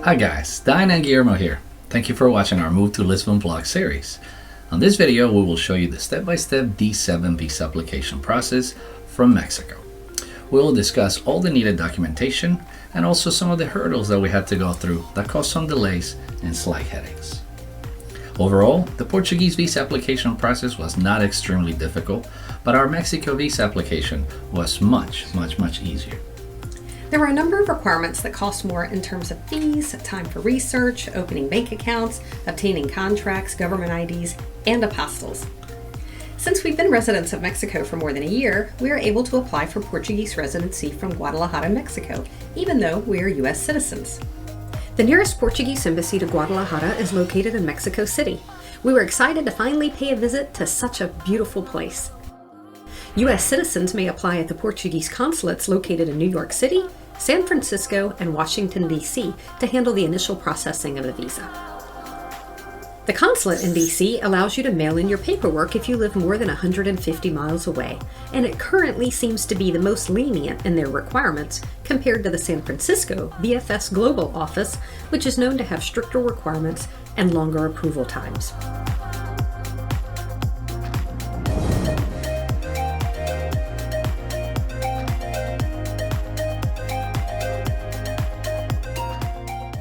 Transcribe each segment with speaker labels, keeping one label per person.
Speaker 1: Hi guys, Diane and Guillermo here. Thank you for watching our Move to Lisbon vlog series. On this video, we will show you the step-by-step D7 visa application process from Mexico. We will discuss all the needed documentation and also some of the hurdles that we had to go through that caused some delays and slight headaches. Overall, the Portuguese visa application process was not extremely difficult, but our Mexico visa application was much easier.
Speaker 2: There were a number of requirements that cost more in terms of fees, time for research, opening bank accounts, obtaining contracts, government IDs, and apostilles. Since we've been residents of Mexico for more than a year, we are able to apply for Portuguese residency from Guadalajara, Mexico, even though we are U.S. citizens. The nearest Portuguese embassy to Guadalajara is located in Mexico City. We were excited to finally pay a visit to such a beautiful place. U.S. citizens may apply at the Portuguese consulates located in New York City, San Francisco, and Washington, D.C. to handle the initial processing of the visa. The consulate in D.C. allows you to mail in your paperwork if you live more than 150 miles away, and it currently seems to be the most lenient in their requirements compared to the San Francisco VFS Global office, which is known to have stricter requirements and longer approval times.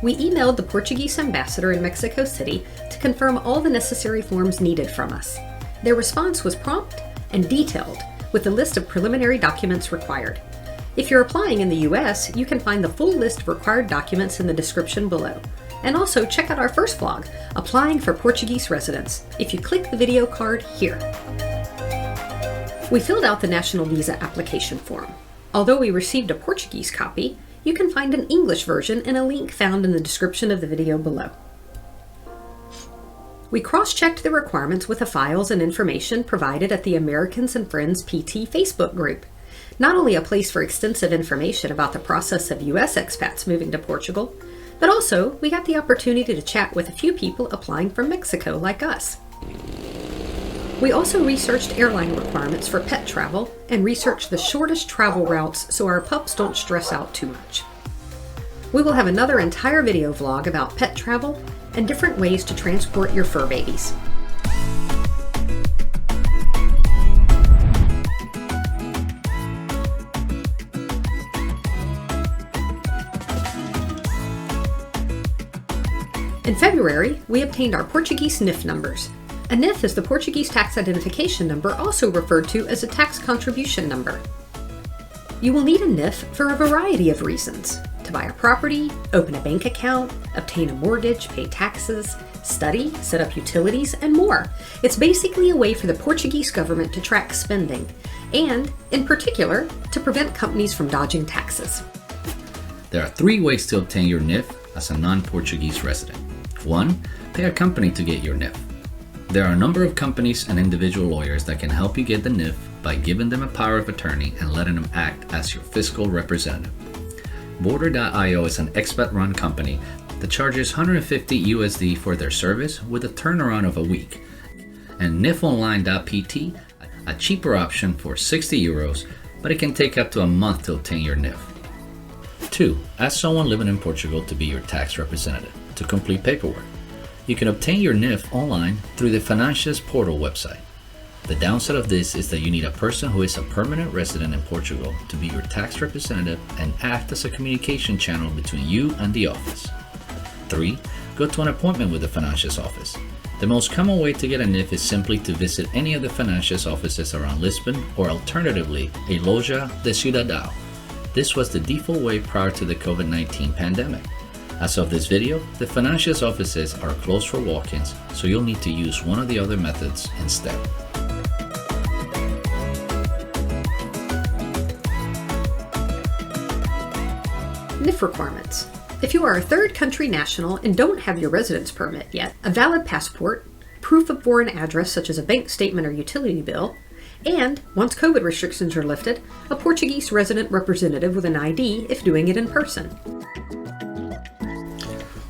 Speaker 2: We emailed the Portuguese ambassador in Mexico City to confirm all the necessary forms needed from us. Their response was prompt and detailed, with a list of preliminary documents required. If you're applying in the US, you can find the full list of required documents in the description below. And also check out our first vlog, Applying for Portuguese Residence, if you click the video card here. We filled out the national visa application form. Although we received a Portuguese copy, you can find an English version in a link found in the description of the video below. We cross-checked the requirements with the files and information provided at the Americans and Friends PT Facebook group. Not only a place for extensive information about the process of US expats moving to Portugal, but also we got the opportunity to chat with a few people applying from Mexico like us. We also researched airline requirements for pet travel and researched the shortest travel routes so our pups don't stress out too much. We will have another entire video vlog about pet travel and different ways to transport your fur babies. In February, we obtained our Portuguese NIF numbers. A NIF is the Portuguese tax identification number, also referred to as a tax contribution number. You will need a NIF for a variety of reasons: to buy a property, open a bank account, obtain a mortgage, pay taxes, study, set up utilities, and more. It's basically a way for the Portuguese government to track spending, and, in particular, to prevent companies from dodging taxes.
Speaker 1: There are 3 ways to obtain your NIF as a non-Portuguese resident. 1. Pay a company to get your NIF. There are a number of companies and individual lawyers that can help you get the NIF by giving them a power of attorney and letting them act as your fiscal representative. Border.io is an expat-run company that charges $150 USD for their service with a turnaround of a week, and nifonline.pt, a cheaper option for 60 euros, but it can take up to a month to obtain your NIF. 2. Ask someone living in Portugal to be your tax representative to complete paperwork. You can obtain your NIF online through the Finanças portal website. The downside of this is that you need a person who is a permanent resident in Portugal to be your tax representative and act as a communication channel between you and the office. 3. Go to an appointment with the Finanças office. The most common way to get a NIF is simply to visit any of the Finanças offices around Lisbon, or alternatively, a Loja de Cidadão. This was the default way prior to the COVID-19 pandemic. As of this video, the Finanças offices are closed for walk-ins, so you'll need to use one of the other methods instead.
Speaker 2: NIF requirements. If you are a third country national and don't have your residence permit yet, a valid passport, proof of foreign address such as a bank statement or utility bill, and, once COVID restrictions are lifted, a Portuguese resident representative with an ID if doing it in person.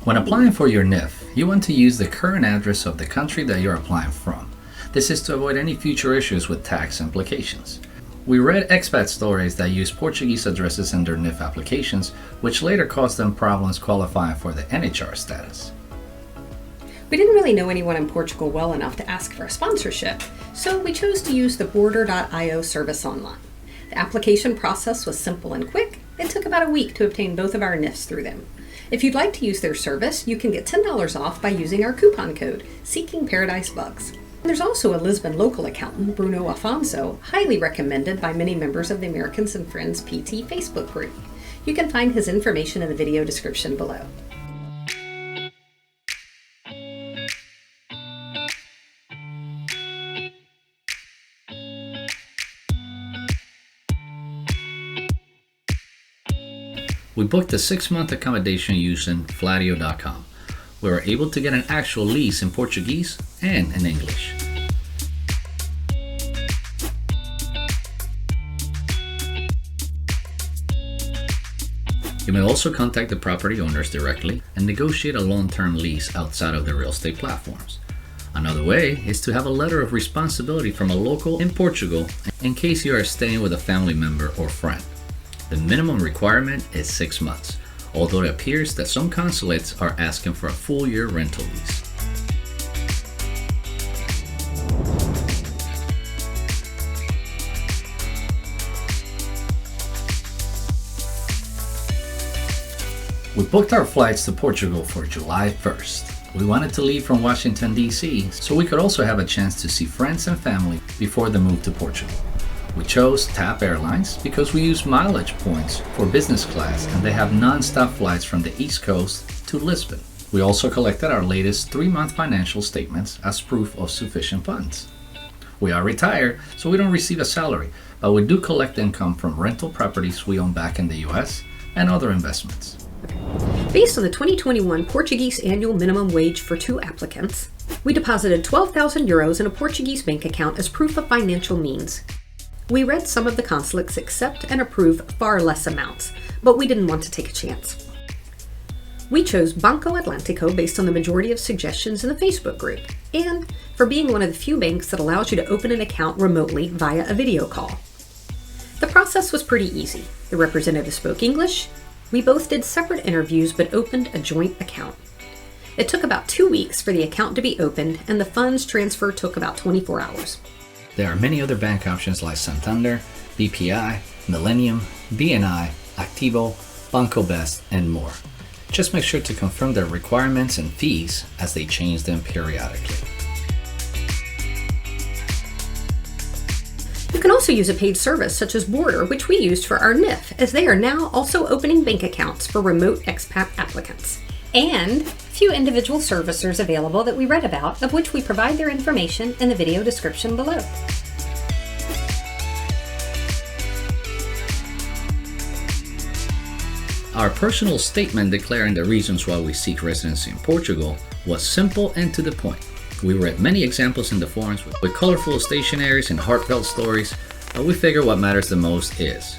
Speaker 1: When applying for your NIF, you want to use the current address of the country that you're applying from. This is to avoid any future issues with tax implications. We read expat stories that use Portuguese addresses in their NIF applications, which later caused them problems qualifying for the NHR status.
Speaker 2: We didn't really know anyone in Portugal well enough to ask for a sponsorship, so we chose to use the Border.io service online. The application process was simple and quick. It took about a week to obtain both of our NIFs through them. If you'd like to use their service, you can get $10 off by using our coupon code, Seeking Paradise Bugs. There's also a Lisbon local accountant, Bruno Afonso, highly recommended by many members of the Americans and Friends PT Facebook group. You can find his information in the video description below.
Speaker 1: We booked a 6-month accommodation using Flario.com. We were able to get an actual lease in Portuguese and in English. You may also contact the property owners directly and negotiate a long-term lease outside of the real estate platforms. Another way is to have a letter of responsibility from a local in Portugal in case you are staying with a family member or friend. The minimum requirement is 6 months, although it appears that some consulates are asking for a full year rental lease. We booked our flights to Portugal for July 1st. We wanted to leave from Washington, D.C., so we could also have a chance to see friends and family before the move to Portugal. We chose TAP Airlines because we use mileage points for business class and they have non-stop flights from the East Coast to Lisbon. We also collected our latest 3-month financial statements as proof of sufficient funds. We are retired, so we don't receive a salary, but we do collect income from rental properties we own back in the US and other investments.
Speaker 2: Based on the 2021 Portuguese annual minimum wage for 2 applicants, we deposited 12,000 euros in a Portuguese bank account as proof of financial means. We read some of the consulates accept and approve far less amounts, but we didn't want to take a chance. We chose Banco Atlântico based on the majority of suggestions in the Facebook group, and for being one of the few banks that allows you to open an account remotely via a video call. The process was pretty easy. The representative spoke English. We both did separate interviews but opened a joint account. It took about 2 weeks for the account to be opened, and the funds transfer took about 24 hours.
Speaker 1: There are many other bank options like Santander, BPI, Millennium, BNI, Activo, Banco Best, and more. Just make sure to confirm their requirements and fees as they change them periodically.
Speaker 2: You can also use a paid service such as Border, which we used for our NIF, as they are now also opening bank accounts for remote expat applicants. And few individual servicers available that we read about, of which we provide their information in the video description below.
Speaker 1: Our personal statement declaring the reasons why we seek residency in Portugal was simple and to the point. We read many examples in the forums with colorful stationaries and heartfelt stories, but we figure what matters the most is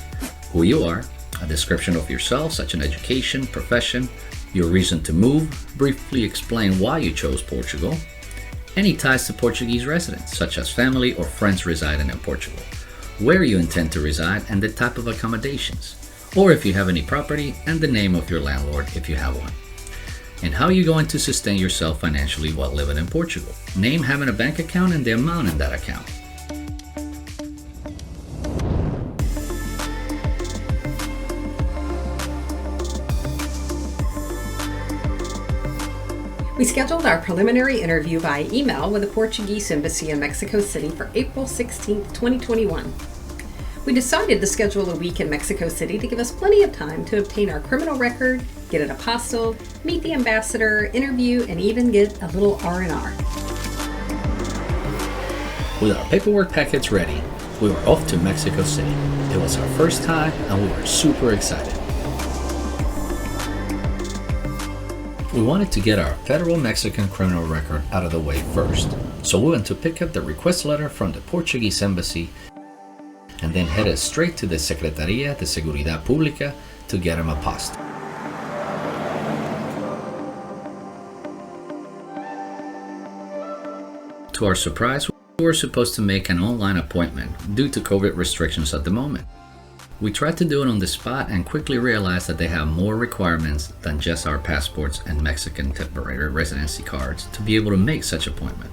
Speaker 1: who you are, a description of yourself such as education, profession, your reason to move, briefly explain why you chose Portugal, any ties to Portuguese residents such as family or friends residing in Portugal, where you intend to reside and the type of accommodations, or if you have any property and the name of your landlord if you have one, and how you're going to sustain yourself financially while living in Portugal. Name having a bank account and the amount in that account.
Speaker 2: We scheduled our preliminary interview by email with the Portuguese Embassy in Mexico City for April 16, 2021. We decided to schedule a week in Mexico City to give us plenty of time to obtain our criminal record, get an apostille, meet the ambassador, interview, and even get a little R&R.
Speaker 1: With our paperwork packets ready, we were off to Mexico City. It was our first time and we were super excited. We wanted to get our federal Mexican criminal record out of the way first, so we went to pick up the request letter from the Portuguese Embassy and then headed straight to the Secretaría de Seguridad Pública to get him apostille. To our surprise, we were supposed to make an online appointment due to COVID restrictions at the moment. We tried to do it on the spot and quickly realized that they have more requirements than just our passports and Mexican temporary residency cards to be able to make such appointment.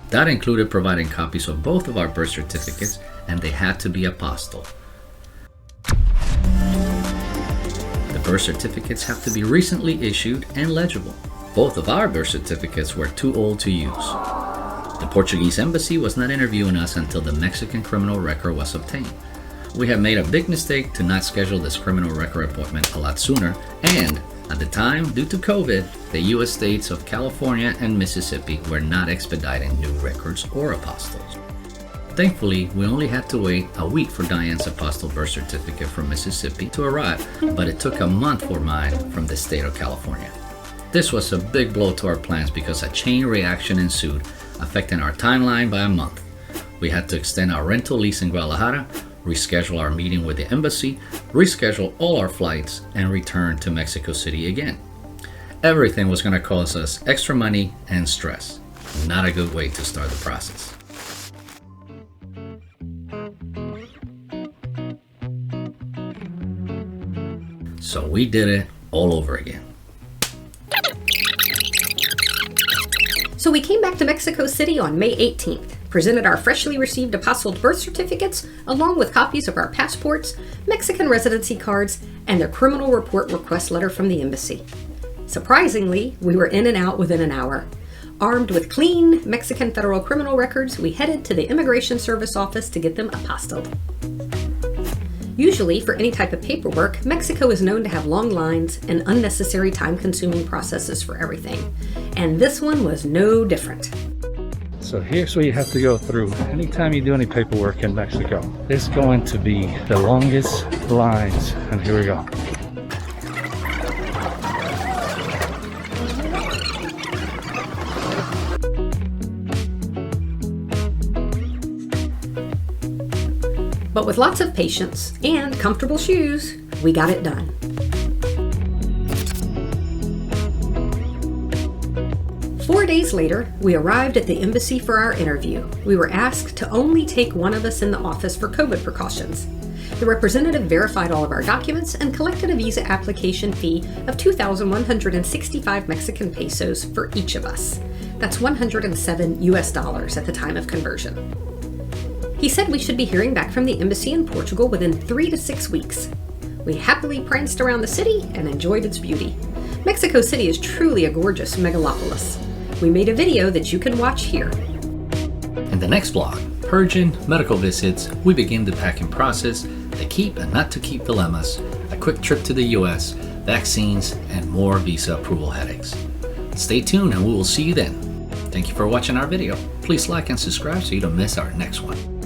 Speaker 1: That included providing copies of both of our birth certificates, and they had to be apostille. The birth certificates have to be recently issued and legible. Both of our birth certificates were too old to use. The Portuguese embassy was not interviewing us until the Mexican criminal record was obtained. We have made a big mistake to not schedule this criminal record appointment a lot sooner, and at the time, due to COVID, the U.S. states of California and Mississippi were not expediting new records or apostilles. Thankfully, we only had to wait a week for Diane's apostille birth certificate from Mississippi to arrive, but it took a month for mine from the state of California. This was a big blow to our plans because a chain reaction ensued, affecting our timeline by a month. We had to extend our rental lease in Guadalajara, reschedule our meeting with the embassy, reschedule all our flights, and return to Mexico City again. Everything was going to cost us extra money and stress. Not a good way to start the process. So we did it all over again.
Speaker 2: So we came back to Mexico City on May 18th, presented our freshly received apostilled birth certificates, along with copies of our passports, Mexican residency cards, and the criminal report request letter from the embassy. Surprisingly, we were in and out within an hour. Armed with clean Mexican federal criminal records, we headed to the Immigration Service office to get them apostilled. Usually, for any type of paperwork, Mexico is known to have long lines and unnecessary time-consuming processes for everything. And this one was no different.
Speaker 3: So here's what you have to go through anytime you do any paperwork in Mexico. It's going to be the longest lines, and here we go.
Speaker 2: But with lots of patience and comfortable shoes, we got it done. Four days later, we arrived at the embassy for our interview. We were asked to only take one of us in the office for COVID precautions. The representative verified all of our documents and collected a visa application fee of 2,165 Mexican pesos for each of us. That's $107 at the time of conversion. He said we should be hearing back from the embassy in Portugal within 3 to 6 weeks. We happily pranced around the city and enjoyed its beauty. Mexico City is truly a gorgeous megalopolis. We made a video that you can watch here.
Speaker 1: In the next vlog, purging, medical visits, we begin the packing process, the keep and not to keep dilemmas, a quick trip to the US, vaccines, and more visa approval headaches. Stay tuned and we will see you then. Thank you for watching our video. Please like and subscribe so you don't miss our next one.